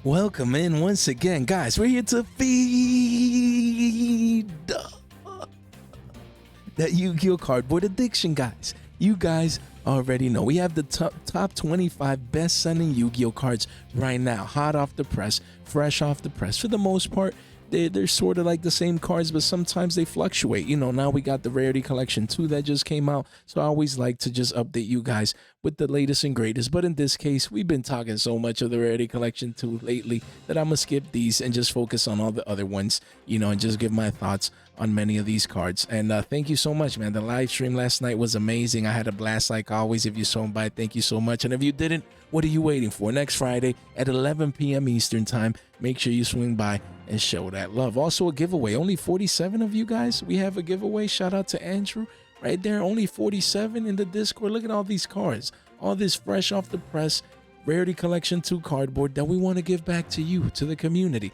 Welcome in once again, guys. We're here to feed that Yu-Gi-Oh cardboard addiction, guys. You guys already know we have the top 25 best-selling Yu-Gi-Oh cards right now, hot off the press, fresh off the press. For the most part, they're sort of like the same cards, but sometimes they fluctuate. You know, now we got the Rarity Collection 2 that just came out, so I always like to just update you guys with the latest and greatest. But in this case, we've been talking so much of the Rarity Collection 2 lately that I'm going to skip these and just focus on all the other ones, you know, and just give my thoughts on many of these cards. And thank you so much, man. The live stream last night was amazing. I had a blast like always. If you saw by, thank you so much. And if you didn't, what are you waiting for? Next Friday at 11 p.m. Eastern time, make sure you swing by and show that love. Also a giveaway, only 47 of you guys. We have a giveaway. Shout out to Andrew right there. Only 47 in the Discord. Look at all these cards, all this fresh off the press Rarity Collection 2 cardboard that we want to give back to you, to the community.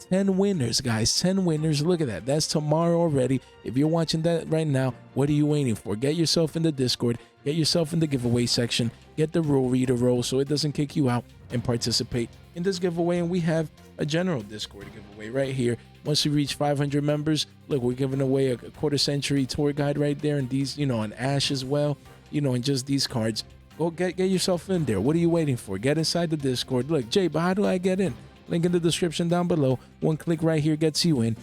10 winners, guys. 10 winners. Look at that. That's tomorrow already. If you're watching that right now, what are you waiting for? Get yourself in the Discord, get yourself in the giveaway section, get the rule reader role so it doesn't kick you out, and participate in this giveaway. And we have a general Discord giveaway right here. Once we reach 500 members, look, we're giving away a quarter century tour guide right there, and these, you know, an Ash as well, you know, and just these cards. Go get yourself in there. What are you waiting for? Get inside the Discord. Look, Jay, but how do I get in? Link in the description down below. One click right here gets you in.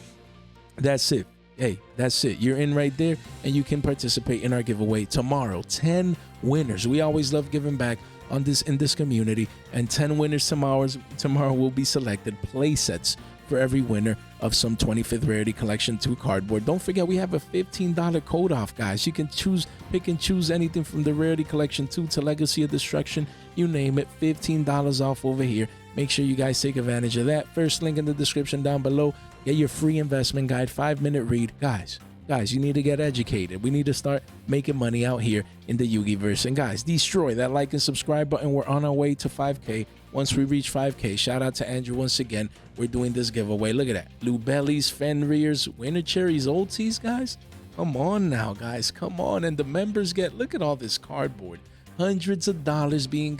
That's it. Hey, that's it. You're in right there, and you can participate in our giveaway tomorrow. 10 winners. We always love giving back on this in this community, and 10 winners tomorrow will be selected. Play sets for every winner of some 25th Rarity Collection 2 cardboard. Don't forget, we have a $15 code off, guys. You can pick and choose anything from the Rarity Collection 2 to Legacy of Destruction. You name it, $15 off over here. Make sure you guys take advantage of that. First link in the description down below. Get your free investment guide, 5-minute read. Guys, you need to get educated. We need to start making money out here in the Yugi-verse. And guys, destroy that like and subscribe button. We're on our way to 5K. Once we reach 5K, shout out to Andrew once again. We're doing this giveaway. Look at that. Lubelli's, Fenrir's, Winter Cherry's, Ultis, guys. Come on now, guys. Come on. And the members look at all this cardboard. Hundreds of dollars being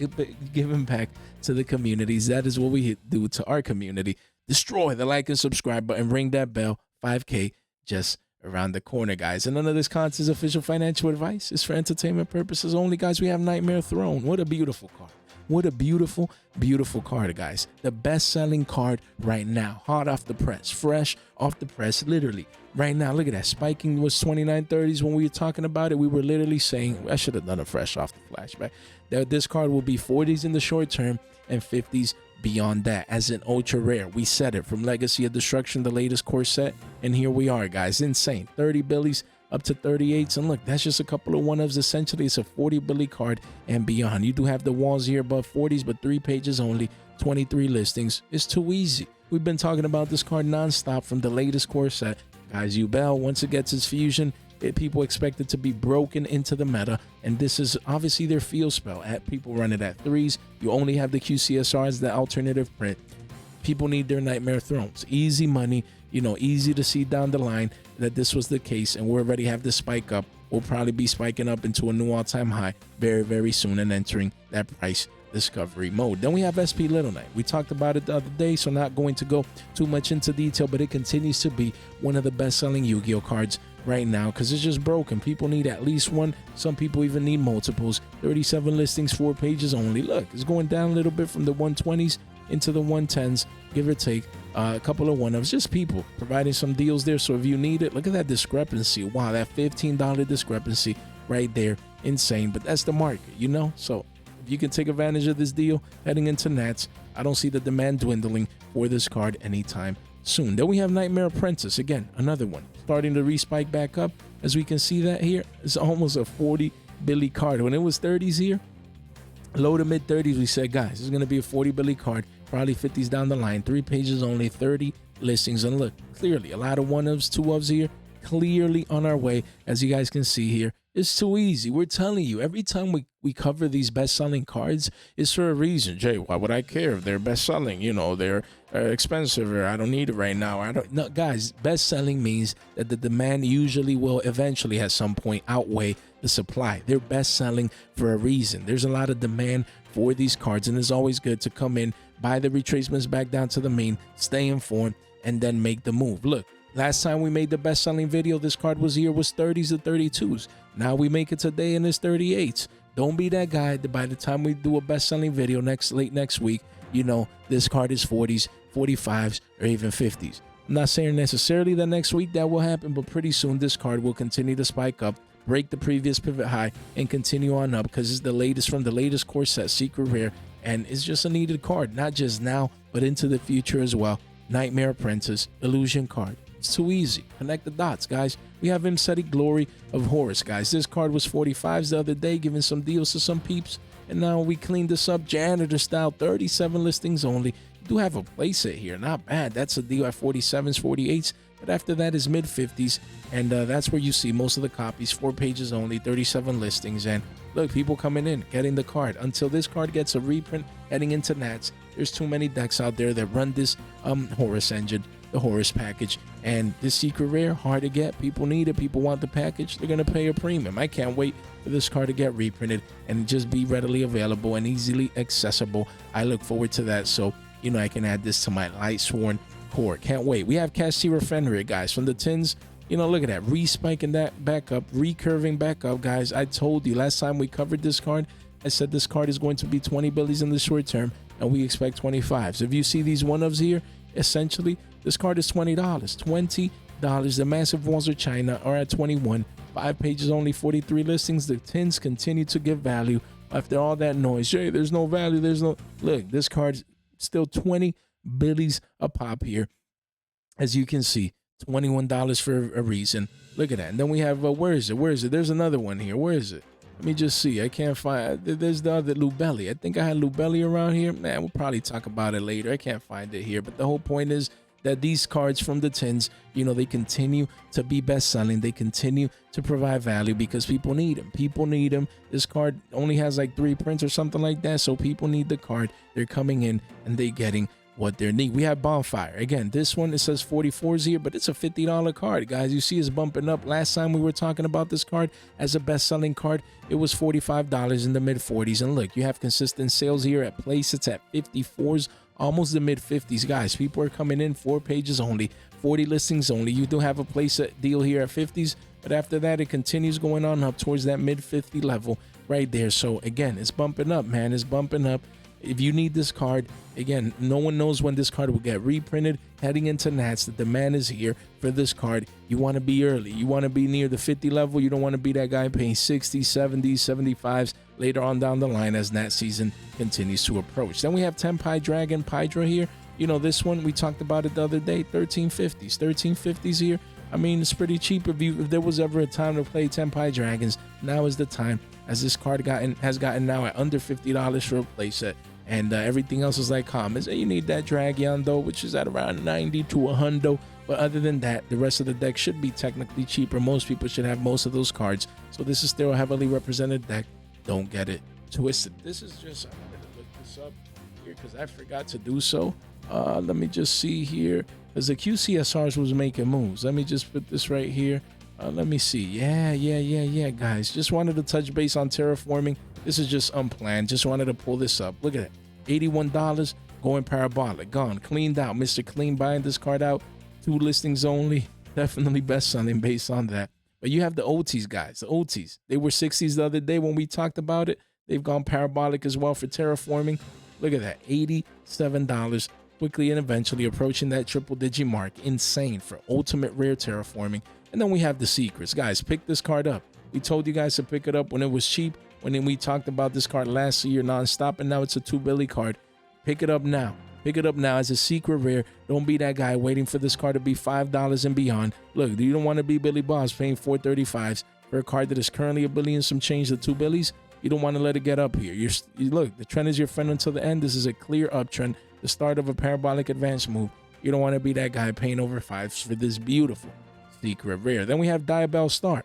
given back to the communities. That is what we do to our community. Destroy the like and subscribe button. Ring that bell. 5K just around the corner, guys. And none of this content is official financial advice. It's for entertainment purposes only, guys. We have Nightmare Throne. What a beautiful card. What a beautiful, beautiful card, guys. The best-selling card right now. Hot off the press. Fresh off the press, literally. Right now, look at that. Spiking was 2930s when we were talking about it. We were literally saying, I should have done a fresh off the flashback, that this card will be 40s in the short term and 50s beyond that as an ultra rare. We said it from Legacy of Destruction, the latest core set, and here we are, guys. Insane. 30 billies up to 38s, and look, that's just a couple of one-ofs. Essentially, it's a 40 billy card and beyond. You do have the walls here above 40s, but 3 pages only, 23 listings. It's too easy. We've been talking about this card non-stop from the latest core set. Guys, Yubel, once it gets its fusion, people expect it to be broken into the meta, and this is obviously their field spell. People run it at 3s. You only have the QCSR as the alternative print. People need their Nightmare Thrones. Easy money, you know, easy to see down the line that this was the case, and we already have the spike up. We'll probably be spiking up into a new all-time high very, very soon and entering that price discovery mode. Then we have SP Little Knight. We talked about it the other day, so not going to go too much into detail, but it continues to be one of the best-selling Yu-Gi-Oh cards right now because it's just broken. People need at least one. Some people even need multiples. 37 listings, 4 pages only. Look, it's going down a little bit from the 120s into the 110s, give or take. A couple of one-ofs, just people providing some deals there. So if you need it, look at that discrepancy. Wow, that $15 discrepancy right there. Insane, but that's the market, you know? So if you can take advantage of this deal heading into Nats, I don't see the demand dwindling for this card anytime soon. Then we have Nightmare Apprentice. Again, another one starting to respike back up. As we can see that here, it's almost a 40 billy card. When it was 30s here, low to mid 30s, we said, guys, this is going to be a 40 billy card, probably 50s down the line. 3 pages only, 30 listings. And look, clearly a lot of one-ofs, two-ofs here, clearly on our way. As you guys can see here, it's too easy. We're telling you, every time we cover these best-selling cards, it's for a reason. Jay, why would I care if they're best-selling? You know, they're expensive, or I don't need it right now. No, guys, best-selling means that the demand usually will eventually at some point outweigh the supply. They're best-selling for a reason. There's a lot of demand for these cards, and it's always good to come in buy the retracements back down to the main, stay informed, and then make the move. Look, last time we made the best-selling video, this card was 30s to 32s. Now we make it today and it's 38s. Don't be that guy that by the time we do a best-selling video late next week, you know, this card is 40s, 45s, or even 50s. I'm not saying necessarily that next week that will happen, but pretty soon this card will continue to spike up, break the previous pivot high, and continue on up because it's the latest from the latest core set, secret rare, and it's just a needed card, not just now, but into the future as well. Nightmare Apprentice, illusion card. It's too easy. Connect the dots, guys. We have Imseti Glory of Horus, guys. This card was 45s the other day, giving some deals to some peeps. And now we cleaned this up, janitor style, 37 listings only. You do have a playset here, not bad. That's a deal at 47s, 48s. But after that is mid 50s, and that's where you see most of the copies. 4 pages only, 37 listings, and look, people coming in, getting the card. Until this card gets a reprint heading into Nats, there's too many decks out there that run this Horus engine, the Horus package, and this secret rare, hard to get. People need it, people want the package, they're gonna pay a premium. I can't wait for this card to get reprinted and just be readily available and easily accessible. I look forward to that, so you know I can add this to my light sworn core. Can't wait. We have Castira Fenrir, guys, from the tins. You know, look at that, re-spiking that back up, recurving back up, guys. I told you last time we covered this card, I said this card is going to be 20 billies in the short term, and we expect 25s. If you see these one-ofs here, essentially, this card is $20. $20. The massive walls of China are at 21. 5 pages only, 43 listings. The tins continue to give value after all that noise. Hey, there's no value. There's no... Look, this card's still 20 billies a pop here. As you can see, $21 for a reason. Look at that. And then we have, where is it? There's another one here. Where is it? Let me just see. I can't find, there's the other Lubelli. I think I had Lubelli around here. Man, we'll probably talk about it later. I can't find it here. But the whole point is that these cards from the tins, you know, they continue to be best selling. They continue to provide value because people need them. People need them. This card only has like 3 prints or something like that. So people need the card. They're coming in and they're getting what they need. We have Bonfire. Again, this one, it says 44s here, but it's a $50 card, guys. You see it's bumping up. Last time we were talking about this card as a best-selling card, it was $45 in the mid-40s. And look, you have consistent sales here at place. It's at 54s, almost the mid-50s, guys. People are coming in, 4 pages only, 40 listings only. You do have a place deal here at 50s, but after that, it continues going on up towards that mid-50 level right there. So again, it's bumping up, man. It's bumping up. If you need this card, again, no one knows when this card will get reprinted. Heading into Nats, the demand is here for this card. You want to be early. You want to be near the 50 level. You don't want to be that guy paying 60s, 70s, 75s later on down the line as Nat season continues to approach. Then we have Tenpai Dragon Pydra here. You know, this one, we talked about it the other day, 1350s. 1350s here. I mean, it's pretty cheap. If there was ever a time to play Tenpai Dragons, now is the time, as this card has gotten now at under $50 for a playset. And everything else is like commons. You need that Dragon though, which is at around 90 to 100. But other than that, the rest of the deck should be technically cheaper. Most people should have most of those cards. So this is still a heavily represented deck. Don't get it twisted. This is just, I wanted to look this up here because I forgot to do so. Let me just see here, because the QCSRs was making moves. Let me just put this right here. Let me see. Yeah, guys. Just wanted to touch base on terraforming. This is just unplanned. Just wanted to pull this up. Look at it. $81 going parabolic. Gone. Cleaned out. Mr. Clean buying this card out. 2 listings only. Definitely best selling based on that. But you have the OTs, guys. The OTs. They were 60s the other day when we talked about it. They've gone parabolic as well for terraforming. Look at that. $87. Quickly and eventually approaching that triple digit mark. Insane for ultimate rare terraforming. And then we have the secrets. Guys, pick this card up. We told you guys to pick it up when it was cheap. When we talked about this card last year nonstop, and now it's a 2 Billy card. Pick it up now. Pick it up now as a secret rare. Don't be that guy waiting for this card to be $5 and beyond. Look, you don't want to be Billy Boss paying $4.35s for a card that is currently a billion some change to 2 Billies. You don't want to let it get up here. Look, the trend is your friend until the end. This is a clear uptrend, the start of a parabolic advance move. You don't want to be that guy paying over 5s for this beautiful secret rare. Then we have Diabell Star,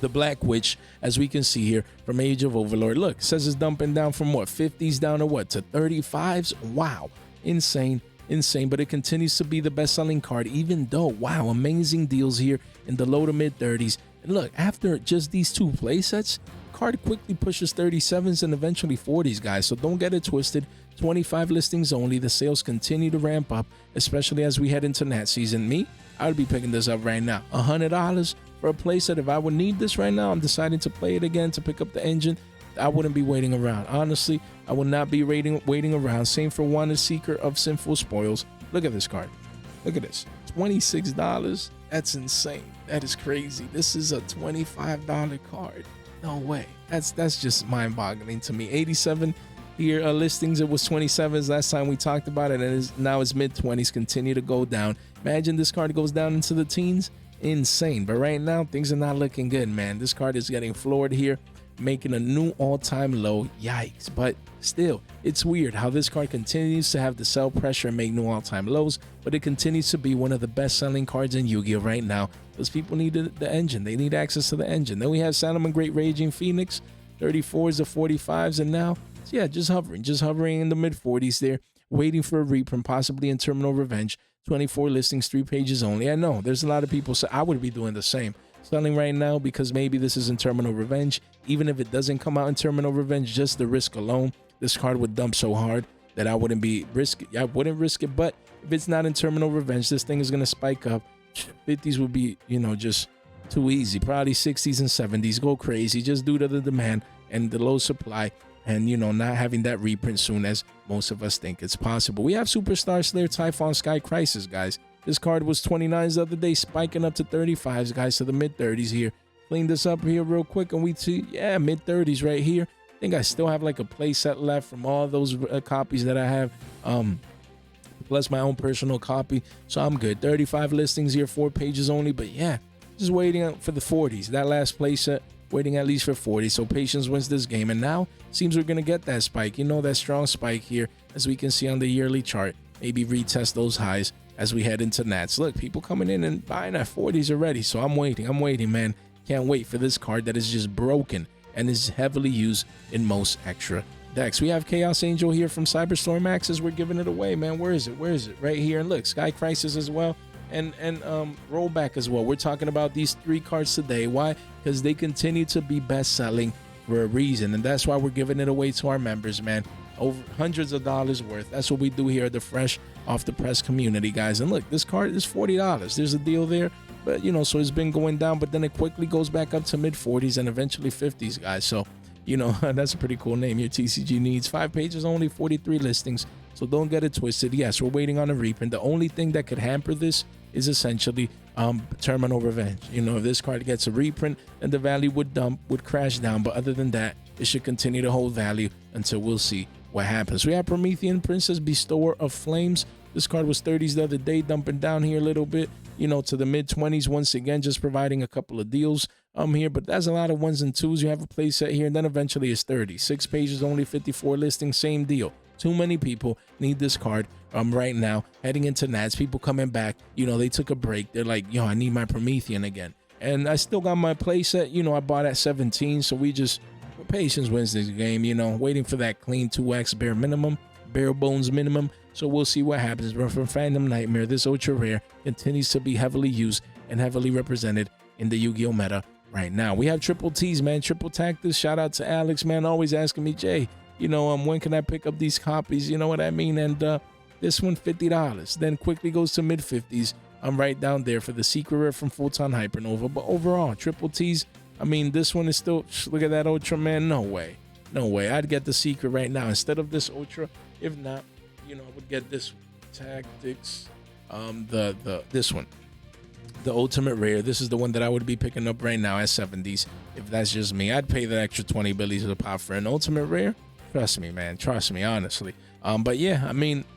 the Black Witch, as we can see here from Age of Overlord. Look, says it's dumping down from what, 50s down to what, to 35s? Wow, insane, but it continues to be the best-selling card, even though, wow, amazing deals here in the low to mid 30s. And look, after just these 2 play sets, card quickly pushes 37s and eventually 40s, guys. So don't get it twisted. 25 listings only. The sales continue to ramp up, especially as we head into Nat season. Me, I would be picking this up right now. $100 for a playset. If I would need this right now, I'm deciding to play it again to pick up the engine. I wouldn't be waiting around. Honestly, I would not be waiting around. Same for Wanted Seeker of Sinful Spoils. Look at this card. Look at this. $26. That's insane. That is crazy. This is a $25 card. No way. That's just mind-boggling to me. 87 here listings. It was 27s last time we talked about it, and now it's mid-20s. Continue to go down. Imagine this card goes down into the teens. Insane. But right now, things are not looking good, man. This card is getting floored here, making a new all-time low. Yikes. But still, it's weird how this card continues to have the sell pressure and make new all-time lows, but it continues to be one of the best-selling cards in Yu-Gi-Oh right now because people need the engine. They need access to the engine. Then we have Salamon Great Raging Phoenix, 34s to 45s, and now, so yeah, just hovering in the mid-40s there, waiting for a reprint, possibly in Terminal Revenge. 24 listings, 3 pages only. I know there's a lot of people say I would be doing the same. Selling right now because maybe this is in Terminal Revenge. Even if it doesn't come out in Terminal Revenge, just the risk alone, this card would dump so hard that I wouldn't risk it. But if it's not in Terminal Revenge, this thing is going to spike up. 50s would be, just too easy. Probably 60s and 70s go crazy just due to the demand and the low supply and, not having that reprint soon as most of us think it's possible. We have Superstar Slayer Typhon Sky Crisis, guys. This card was 29s the other day, spiking up to 35s, guys, to the mid-30s here. Clean this up here real quick, and we see, yeah, mid-30s right here. I think I still have like a play set left from all those copies that I have, plus my own personal copy, so I'm good. 35 listings here, 4 pages only, but yeah, just waiting for the 40s. That last play set, waiting at least for 40, so patience wins this game, and now seems we're going to get that spike, that strong spike here, as we can see on the yearly chart. Maybe retest those highs as we head into Nats. Look, people coming in and buying at 40s already, so I'm waiting, man. Can't wait for this card that is just broken and is heavily used in most extra decks. We have Chaos Angel here from Cyberstorm Axis. We're giving it away, man. Where is it? Right here. And look, Sky Crisis as well, and Rollback as well. We're talking about these 3 cards today. Why? Because they continue to be best-selling for a reason, and that's why we're giving it away to our members, man. Over hundreds of dollars worth. That's what we do here at the Fresh Off the Press community, guys. And look, this card is $40. There's a deal there, but so it's been going down, but then it quickly goes back up to mid-40s and eventually 50s, guys. So that's a pretty cool name. Your TCG needs 5 pages only, 43 listings, so don't get it twisted. Yes, we're waiting on a reprint. The only thing that could hamper this is essentially Terminal Revenge. If this card gets a reprint, then the value would crash down, but other than that, it should continue to hold value until we'll see what happens. We have Promethean Princess, Bestower of Flames. This card was 30s the other day, dumping down here a little bit, to the mid-20s once again, just providing a couple of deals here, but that's a lot of 1s and 2s. You have a play set here, and then eventually it's 30. 6 pages, only 54 listings, same deal. Too many people need this card right now, heading into Nats. People coming back, they took a break. They're like, I need my Promethean again. And I still got my play set, I bought at 17, so patience wins this game, waiting for that clean 2x bare bones minimum. So we'll see what happens. But from Phantom Nightmare, this ultra rare continues to be heavily used and heavily represented in the Yu-Gi-Oh meta right now. We have Triple T's, man. Triple Tactics. Shout out to Alex, man. Always asking me, Jay, when can I pick up these copies? You know what I mean? And this one, $50. Then quickly goes to mid-50s. I'm right down there for the secret rare from Photon Hypernova. But overall, Triple T's, this one is still, look at that ultra, man. No way. I'd get the secret right now instead of this ultra. If not, I would get this Tactics, this one, the ultimate rare. This is the one that I would be picking up right now at 70s. If that's just me, I'd pay the extra 20 billies to the pop for an ultimate rare. Trust me, man. Trust me, honestly. But yeah,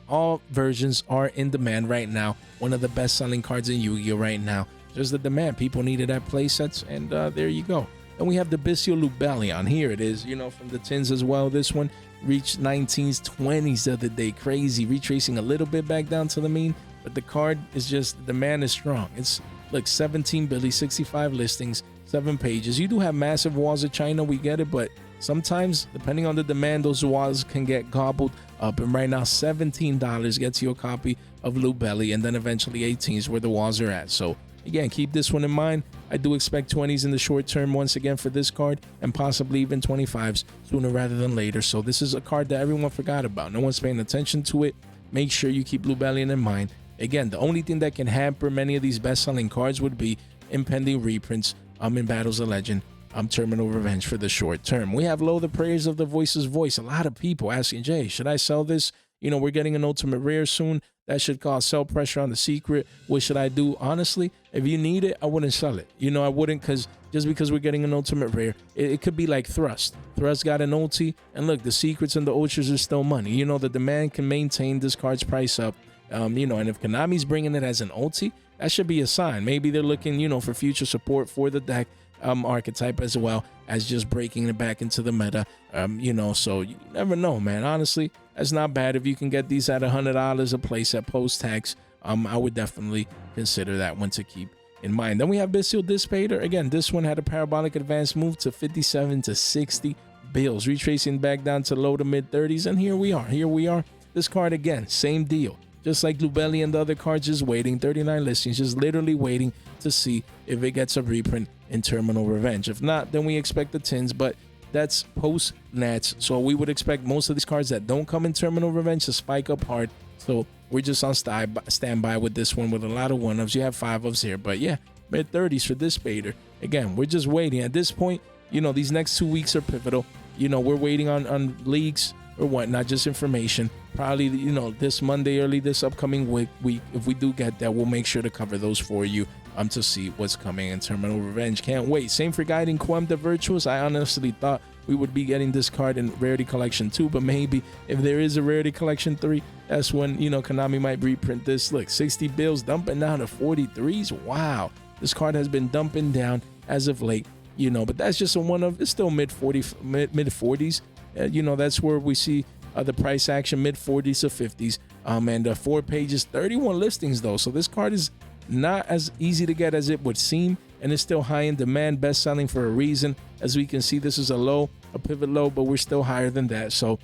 all versions are in demand right now. One of the best-selling cards in Yu-Gi-Oh right now. Just the demand. People needed at play sets, and there you go. Then we have the Byssio Lubellion. Here it is, from the tins as well. This one reached 19s, 20s the other day. Crazy. Retracing a little bit back down to the mean, but the card is just, the demand is strong. It's like 17 billion, 65 listings, 7 pages. You do have massive walls of China, we get it, but sometimes, depending on the demand, those walls can get gobbled up. And right now, $17 gets you a copy of Lubelli, and then eventually 18 is where the walls are at. So again, keep this one in mind. I do expect 20s in the short term once again for this card, and possibly even 25s sooner rather than later. So this is a card that everyone forgot about. No one's paying attention to it. Make sure you keep Blue Bellion in mind. Again, the only thing that can hamper many of these best-selling cards would be impending reprints in Battles of Legend, Terminal Revenge for the short term. We have Lo, the Prayers of the Voice's Voice. A lot of people asking, Jay, should I sell this? You know, we're getting an ultimate rare soon. That should cause sell pressure on the secret. What should I do? Honestly, if you need it, I wouldn't sell it. You know, I wouldn't, because just because we're getting an ultimate rare, it could be like Thrust. Thrust got an ulti, and look, the secrets and the ultras are still money. You know, the demand can maintain this card's price up. You know, and if Konami's bringing it as an ulti, that should be a sign. Maybe they're looking, you know, for future support for the deck archetype, as well as just breaking it back into the meta. You know, so you never know, man. Honestly, that's not bad. If you can get these at $100 a place at post tax, I would definitely consider that one to keep in mind. Then we have Bestial Dissipator. Again, this one had a parabolic advance move to 57 to 60 bills, retracing back down to low to mid 30s, and here we are. This card, again, same deal. Just like Blue Belly and the other cards, just waiting. 39 listings, just literally waiting to see if it gets a reprint in Terminal Revenge. If not, then we expect the tins, but that's post Nats. So we would expect most of these cards that don't come in Terminal Revenge to spike up hard. So we're just on standby with this one with a lot of 1-ofs. You have 5-ofs here, but yeah, mid 30s for this Spader. Again, we're just waiting. At this point, you know, these next 2 weeks are pivotal. You know, we're waiting on leaks or whatnot, just information. Probably, you know, this Monday, early this upcoming week, if we do get that, we'll make sure to cover those for you to see what's coming in Terminal Revenge. Can't wait. Same for Guiding Quem the Virtuous. I honestly thought we would be getting this card in Rarity Collection 2, but maybe if there is a Rarity Collection 3, that's when, you know, Konami might reprint this. Look, 60 bills dumping down to 43s. Wow, this card has been dumping down as of late, you know, but that's just a one-of. It's still mid 40s. You know, that's where we see the price action, mid 40s to 50s. And 4 pages, 31 listings though. So this card is not as easy to get as it would seem, and it's still high in demand, best selling for a reason. As we can see, this is a pivot low, but we're still higher than that. So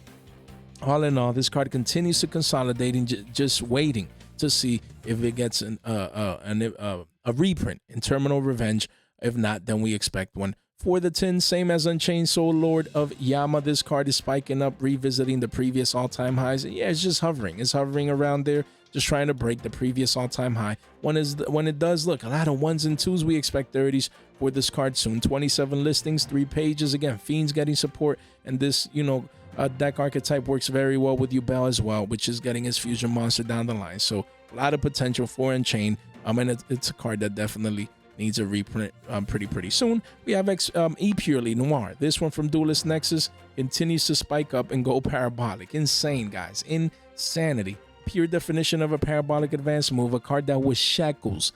all in all, this card continues to consolidate and just waiting to see if it gets a reprint in Terminal Revenge. If not, then we expect one. For the 10, same as Unchained Soul Lord of Yama, this card is spiking up, revisiting the previous all-time highs. And yeah, it's just hovering. It's hovering around there, just trying to break the previous all-time high. When it does, look, a lot of 1s and 2s. We expect 30s for this card soon. 27 listings, 3 pages. Again, Fiend's getting support, and this, you know, deck archetype works very well with Yugioh as well, which is getting his fusion monster down the line. So a lot of potential for Unchained. And it's a card that definitely needs a reprint pretty soon. We have E Purely Noir. This one from Duelist Nexus continues to spike up and go parabolic. Insane, guys. Insanity. Pure definition of a parabolic advance move. A card that was shackles,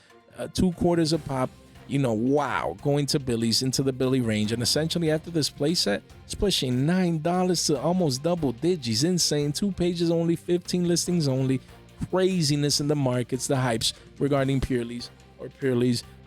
2 quarters a pop. You know, wow, going to Billy's, into the Billy range. And essentially after this playset, it's pushing $9 to almost double digits. Insane. 2 pages only, 15 listings only. Craziness in the markets, the hypes regarding Purely's.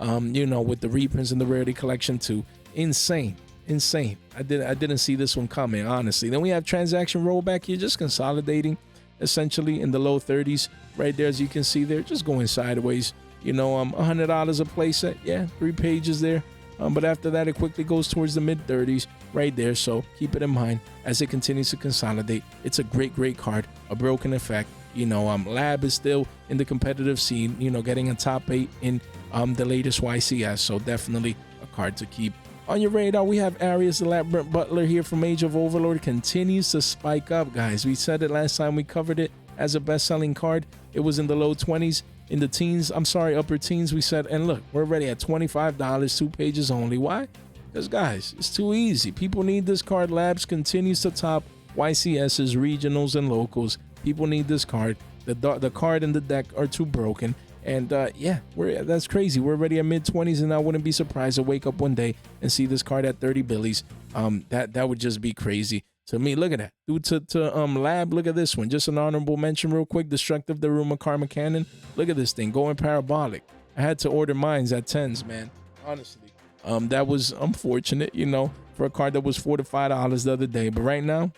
You know, with the reprints in the Rarity Collection 2. Insane. I didn't see this one coming, honestly. Then we have Transaction Rollback here, just consolidating essentially in the low 30s right there, as you can see there, just going sideways. You know, $100 a playset. Yeah, 3 pages there. But after that, it quickly goes towards the mid 30s right there. So keep it in mind as it continues to consolidate. It's a great card, a broken effect. You know, Lab is still in the competitive scene, you know, getting a top 8 in the latest YCS. So definitely a card to keep on your radar. We have Arius the Labyrinth Butler here from Age of Overlord. Continues to spike up, guys. We said it last time we covered it as a best-selling card. It was in the low 20s, in the teens. I'm sorry, upper teens, we said. And look, we're already at $25, 2 pages only. Why? Because, guys, it's too easy. People need this card. Labs continues to top YCSs, regionals, and locals. People need this card. The card and the deck are too broken. And yeah, that's crazy. We're already at mid 20s, and I wouldn't be surprised to wake up one day and see this card at 30 billies. That would just be crazy to me. Look at that. Due to Lab, look at this one. Just an honorable mention real quick. Destructive the Rumor Karma Cannon. Look at this thing going parabolic. I had to order mines at 10s, man. Honestly. That was unfortunate, you know, for a card that was $4 to $5 the other day. But right now,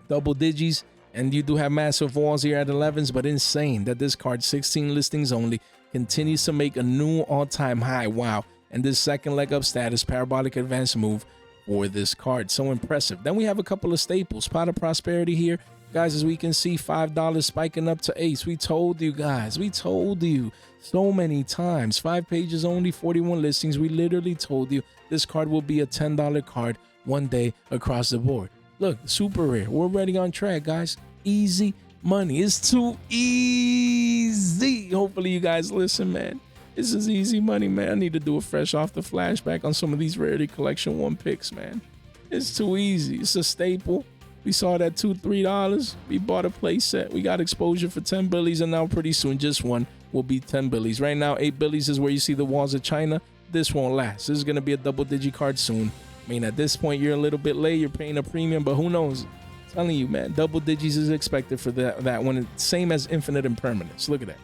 double digits. And you do have massive walls here at 11s, but insane that this card, 16 listings only, continues to make a new all-time high. Wow. And this second leg up status, parabolic advance move for this card. So impressive. Then we have a couple of staples. Pot of Prosperity here. Guys, as we can see, $5 spiking up to ace. We told you guys. We told you so many times. 5 pages only, 41 listings. We literally told you this card will be a $10 card one day across the board. Look, super rare. We're already on track, guys. Easy money. It's too easy. Hopefully you guys listen, man. This is easy money, man. I need to do a fresh off the flashback on some of these Rarity Collection 1 picks, man. It's too easy. It's a staple. We saw that $2-3. We bought a play set. We got exposure for 10 billies, and now pretty soon just one will be 10 billies. Right now, 8 billies is where you see the walls of China. This won't last. This is going to be a double-digit card soon. I mean, at this point, you're a little bit late. You're paying a premium, but who knows? I'm telling you, man, double digits is expected for that one. Same as Infinite Impermanence. Look at that.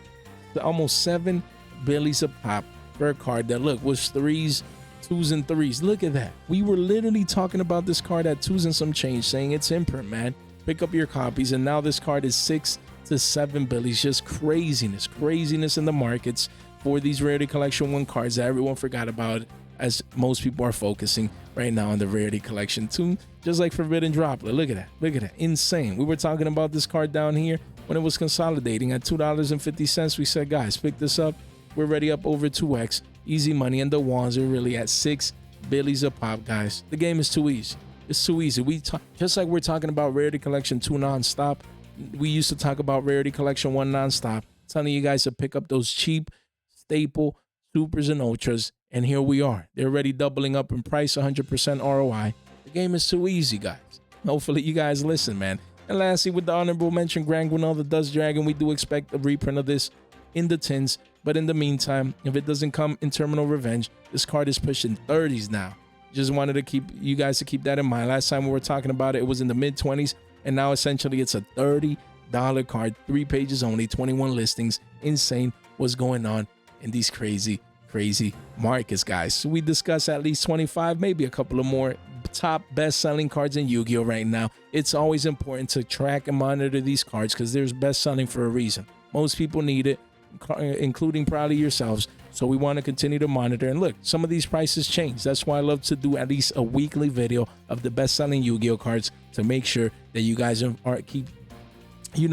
Almost 7 billies a pop per card that, look, was 3s, 2s, and 3s. Look at that. We were literally talking about this card at 2s and some change, saying it's imprint, man. Pick up your copies, and now this card is 6 to 7 billies. Just craziness in the markets for these Rarity Collection 1 cards that everyone forgot about, as most people are focusing right now on the Rarity Collection 2, just like Forbidden Droplet. Look at that. Insane. We were talking about this card down here when it was consolidating at $2.50. We said, guys, pick this up. We're already up over 2x. Easy money, and the walls are really at 6 billies a pop, guys. The game is too easy. It's too easy. Just like we're talking about Rarity Collection 2 nonstop, we used to talk about Rarity Collection 1 nonstop, telling you guys to pick up those cheap staple supers and ultras, and here we are. They're already doubling up in price, 100% ROI. The game is too easy, guys. Hopefully you guys listen, man. And lastly, with the honorable mention, Grand Guinal, the Dust Dragon, we do expect a reprint of this in the tins. But in the meantime, if it doesn't come in Terminal Revenge, this card is pushing 30s now. Just wanted to keep you guys to keep that in mind. Last time we were talking about it, it was in the mid-20s, and now essentially it's a $30 card, 3 pages only, 21 listings. Insane what's going on in these crazy markets, guys. So we discussed at least 25, maybe a couple of more top best-selling cards in Yu-Gi-Oh right now. It's always important to track and monitor these cards because there's best-selling for a reason. Most people need it, including probably yourselves. So we want to continue to monitor. And look, some of these prices change. That's why I love to do at least a weekly video of the best-selling Yu-Gi-Oh cards to make sure that you guys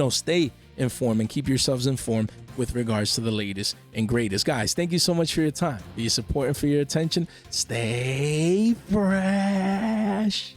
stay informed and keep yourselves informed with regards to the latest and greatest. Guys, thank you so much for your time, for your support, and for your attention. Stay fresh.